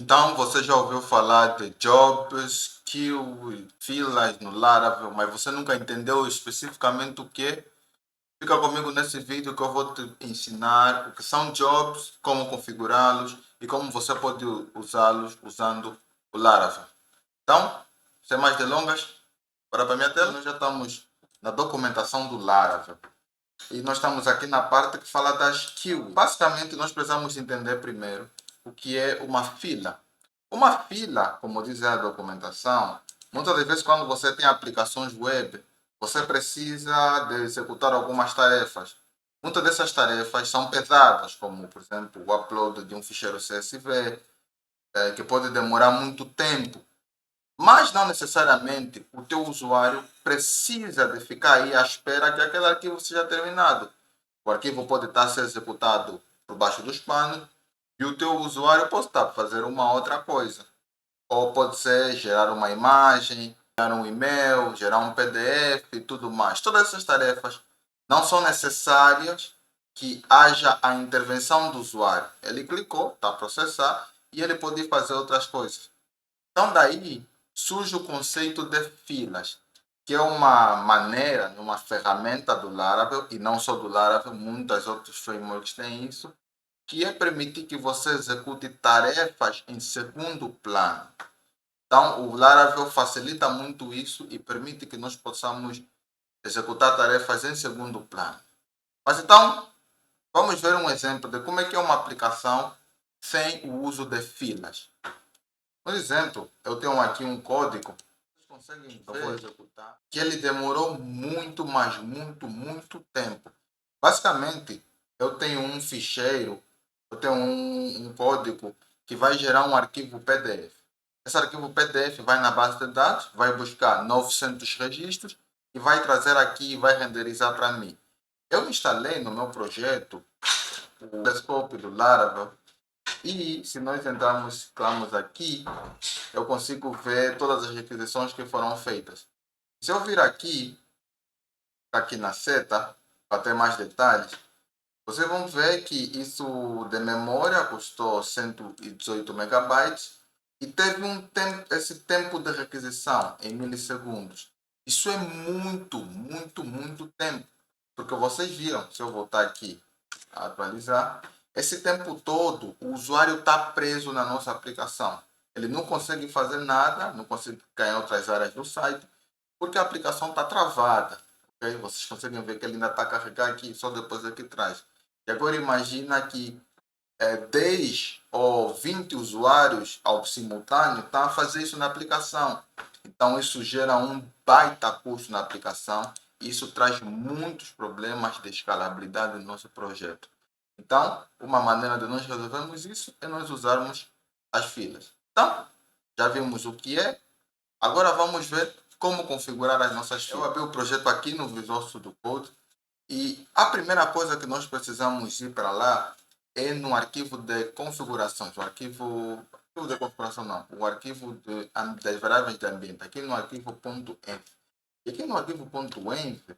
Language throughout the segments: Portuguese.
Então, você já ouviu falar de jobs, queues, filas no Laravel, mas você nunca entendeu especificamente o que é? Fica comigo nesse vídeo que eu vou te ensinar o que são jobs, como configurá-los e como você pode usá-los usando o Laravel. Então, sem mais delongas, para a minha tela, nós já estamos na documentação do Laravel. E nós estamos aqui na parte que fala das queues. Basicamente, nós precisamos entender primeiro o que é uma fila. Uma fila, como diz a documentação, muitas das vezes quando você tem aplicações web, você precisa de executar algumas tarefas. Muitas dessas tarefas são pesadas, como por exemplo o upload de um ficheiro CSV, que pode demorar muito tempo. Mas não necessariamente o teu usuário precisa de ficar aí à espera que aquele arquivo seja terminado. O arquivo pode estar a ser executado por baixo dos panos e o teu usuário pode estar a fazer uma outra coisa. Ou pode ser gerar uma imagem, gerar um e-mail, gerar um PDF e tudo mais. Todas essas tarefas não são necessárias que haja a intervenção do usuário. Ele clicou, está a processar e ele pode fazer outras coisas. Então daí surge o conceito de filas, que é uma maneira, uma ferramenta do Laravel, e não só do Laravel, muitos outros frameworks têm isso, que é permitir que você execute tarefas em segundo plano. Então, o Laravel facilita muito isso e permite que nós possamos executar tarefas em segundo plano. Mas então, vamos ver um exemplo de como é que é uma aplicação sem o uso de filas. Por exemplo, eu tenho aqui um código, vocês conseguem ver, eu vou executar, que ele demorou muito, mas muito tempo. Basicamente, eu tenho um ficheiro, eu tenho um código que vai gerar um arquivo PDF. Esse arquivo PDF vai na base de dados, vai buscar 900 registros e vai trazer aqui e vai renderizar para mim. Eu instalei no meu projeto o desktop do Laravel e se nós entrarmos, clicamos aqui, eu consigo ver todas as requisições que foram feitas. Se eu vir aqui na seta, para ter mais detalhes, vocês vão ver que isso de memória custou 118 megabytes e teve esse tempo de requisição em milissegundos. Isso é muito tempo. Porque vocês viram, se eu voltar aqui a atualizar, esse tempo todo o usuário está preso na nossa aplicação. Ele não consegue fazer nada, não consegue ganhar outras áreas do site, porque a aplicação está travada. Okay? Vocês conseguem ver que ele ainda está a carregar aqui, só depois aqui atrás. E agora imagina que 10 ou 20 usuários ao simultâneo estão a fazer isso na aplicação. Então isso gera um baita custo na aplicação. Isso traz muitos problemas de escalabilidade no nosso projeto. Então, uma maneira de nós resolvermos isso é nós usarmos as filas. Então, já vimos o que é. Agora vamos ver como configurar as nossas filas. Eu abri o projeto aqui no Visual Studio Code. E a primeira coisa que nós precisamos ir para lá é no arquivo de configurações. O arquivo de configuração não, o arquivo das variáveis de ambiente, aqui no arquivo .env. E aqui no arquivo .env,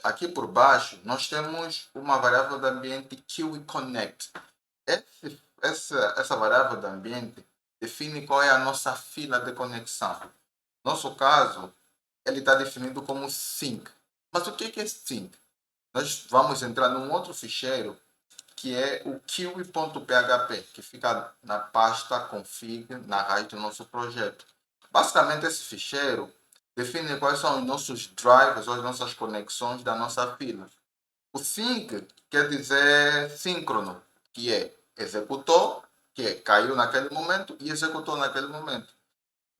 aqui por baixo, nós temos uma variável de ambiente QEconnect. Essa variável de ambiente define qual é a nossa fila de conexão. No nosso caso, ele está definido como sync. Mas o que é sync? Nós vamos entrar num outro ficheiro que é o kiwi.php, que fica na pasta config na raiz do nosso projeto. Basicamente, esse ficheiro define quais são os nossos drivers ou as nossas conexões da nossa fila. O sync quer dizer síncrono, que é executou, que é caiu naquele momento e executou naquele momento.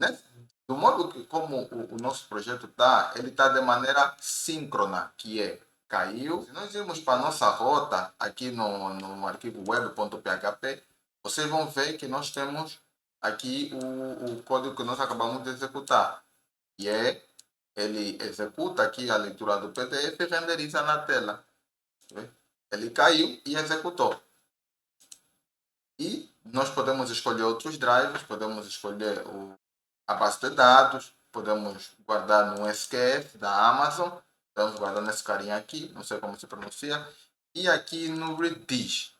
Né? Do modo que como o nosso projeto está, ele está de maneira síncrona, que é caiu. Se nós irmos para a nossa rota aqui no arquivo web.php, vocês vão ver que nós temos aqui o código que nós acabamos de executar. E ele executa aqui a leitura do PDF e renderiza na tela. Ele caiu e executou. E nós podemos escolher outros drivers, podemos escolher a base de dados, podemos guardar no SQF da Amazon, estamos guardando esse carinha aqui, não sei como se pronuncia, e aqui no Redis.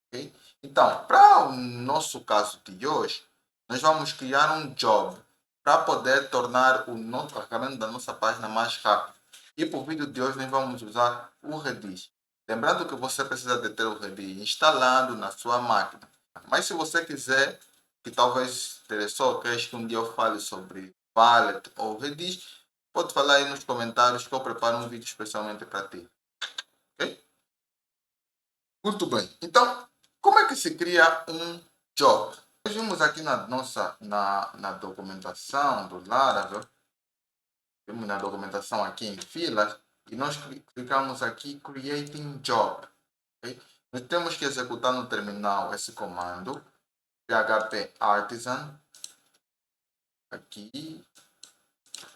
Okay? Então, para o nosso caso de hoje, nós vamos criar um job para poder tornar o nosso carregamento da nossa página mais rápido. E para o vídeo de hoje, nós vamos usar o Redis. Lembrando que você precisa de ter o Redis instalado na sua máquina. Mas se você quiser, que talvez interessou, queres que um dia eu fale sobre Valet ou Redis, pode falar aí nos comentários que eu preparo um vídeo especialmente para ti. Ok? Muito bem. Então, como é que se cria um job? Nós vimos aqui na documentação do Laravel, vimos na documentação aqui em filas, e nós clicamos aqui Creating Job. Okay? Nós temos que executar no terminal esse comando, php artisan, aqui,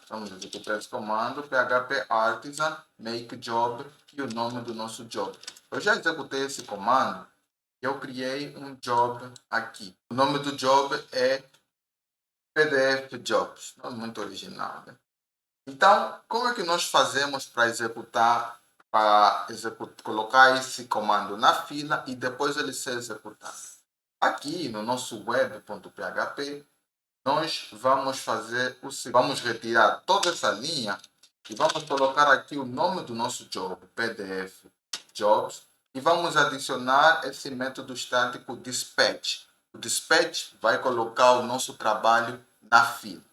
vamos executar esse comando, php artisan make job e o nome do nosso job. Eu já executei esse comando, eu criei um job aqui. O nome do job é PDF Jobs, nome muito original, né? Então, como é que nós fazemos para colocar esse comando na fila e depois ele ser executado? Aqui no nosso web.php, nós vamos fazer o seguinte: vamos retirar toda essa linha e vamos colocar aqui o nome do nosso job, PDF Jobs, e vamos adicionar esse método estático dispatch. O dispatch vai colocar o nosso trabalho na fila.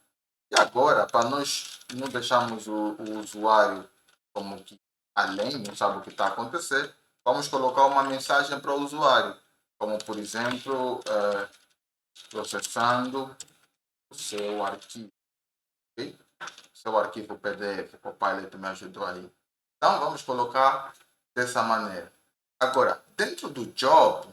E agora, para nós não deixarmos o usuário como que além, não sabe o que está acontecendo, vamos colocar uma mensagem para o usuário, como por exemplo, processando o seu arquivo. Okay? Seu arquivo PDF, o Copilot me ajudou aí. Então, vamos colocar dessa maneira. Agora, dentro do job,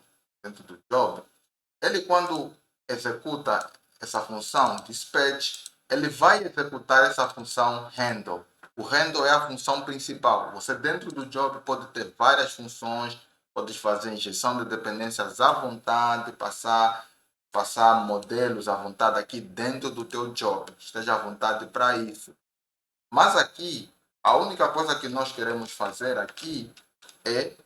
ele quando executa essa função dispatch, ele vai executar essa função handle. O handle é a função principal. Você dentro do job pode ter várias funções, pode fazer injeção de dependências à vontade, passar modelos à vontade aqui dentro do teu job. Esteja à vontade para isso. Mas aqui, a única coisa que nós queremos fazer aqui é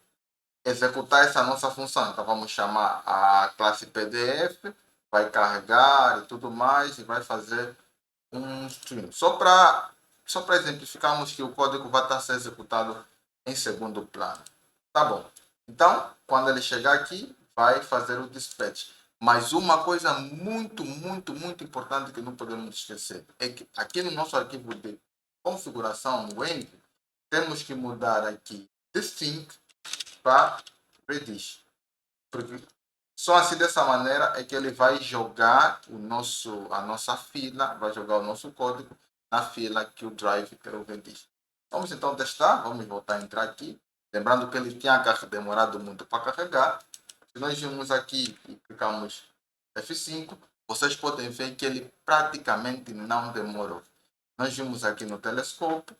executar essa nossa função. Então vamos chamar a classe PDF, vai carregar e tudo mais e vai fazer um string. Só para exemplificarmos que o código vai estar sendo executado em segundo plano. Tá bom. Então, quando ele chegar aqui, vai fazer o dispatch. Mas uma coisa muito, muito, muito importante que não podemos esquecer é que aqui no nosso arquivo de configuração no Wave, temos que mudar aqui distinct para Redis. Porque só assim dessa maneira é que ele vai jogar a nossa fila, vai jogar o nosso código na fila que o drive quer Redis. Vamos então testar, vamos voltar a entrar aqui. Lembrando que ele tinha demorado muito para carregar. Se nós vimos aqui e clicamos F5, vocês podem ver que ele praticamente não demorou. Nós vimos aqui no telescópio.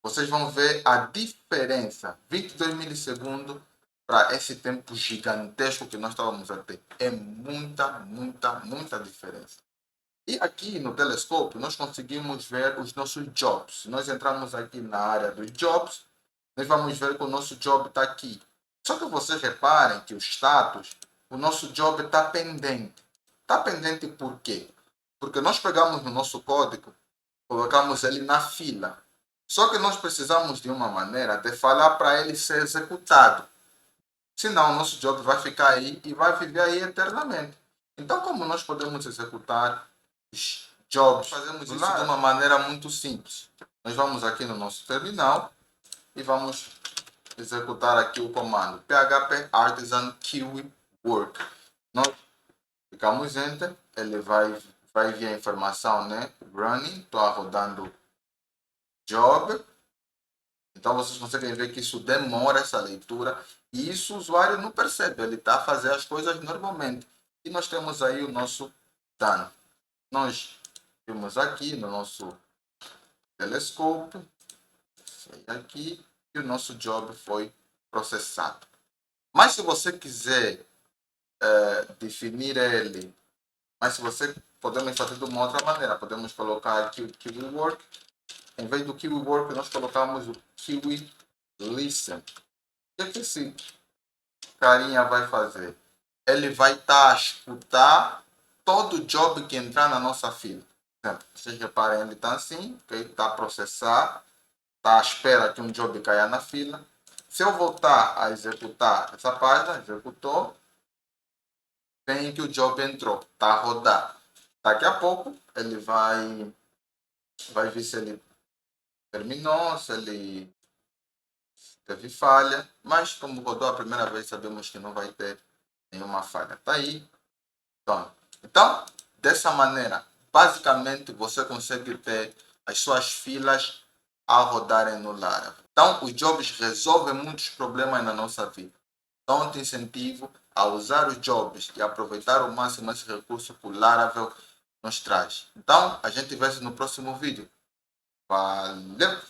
Vocês vão ver a diferença, 22 milissegundos para esse tempo gigantesco que nós estávamos a ter. É muita, muita, muita diferença. E aqui no telescópio nós conseguimos ver os nossos jobs. Se nós entrarmos aqui na área dos jobs, nós vamos ver que o nosso job está aqui. Só que vocês reparem que o status, o nosso job está pendente. Está pendente por quê? Porque nós pegamos no nosso código, colocamos ele na fila. Só que nós precisamos de uma maneira de falar para ele ser executado. Senão o nosso job vai ficar aí e vai viver aí eternamente. Então, como nós podemos executar os jobs? Fazemos isso de uma maneira muito simples. Nós vamos aqui no nosso terminal e vamos executar aqui o comando php artisan kiwi work. Nós clicamos enter, ele vai vir a informação, né? Running, estou rodando job. Então vocês conseguem ver que isso demora essa leitura e isso o usuário não percebe, ele está a fazer as coisas normalmente. E nós temos aí o nosso done. Nós vimos aqui no nosso telescópio, aqui, e o nosso job foi processado. Mas se você quiser definir ele, mas se você podemos fazer de uma outra maneira, podemos colocar aqui o Kiwi Work. Em vez do Kiwi Work, nós colocamos o Kiwi Listen. O que é esse carinha vai fazer? Ele vai estar a escutar todo job que entrar na nossa fila. Por exemplo, vocês reparem, ele está assim, está a processar, está à espera que um job caia na fila. Se eu voltar a executar essa página, executou, vem que o job entrou, está a rodar. Daqui a pouco ele vai ver se ele terminou, se ele teve falha, mas como rodou a primeira vez, sabemos que não vai ter nenhuma falha. Está aí. Então, dessa maneira, basicamente você consegue ter as suas filas a rodarem no Laravel. Então, os jobs resolvem muitos problemas na nossa vida. Então, te incentivo a usar os jobs e aproveitar ao máximo esse recurso que o Laravel nos traz. Então, a gente vê se no próximo vídeo. Valeu!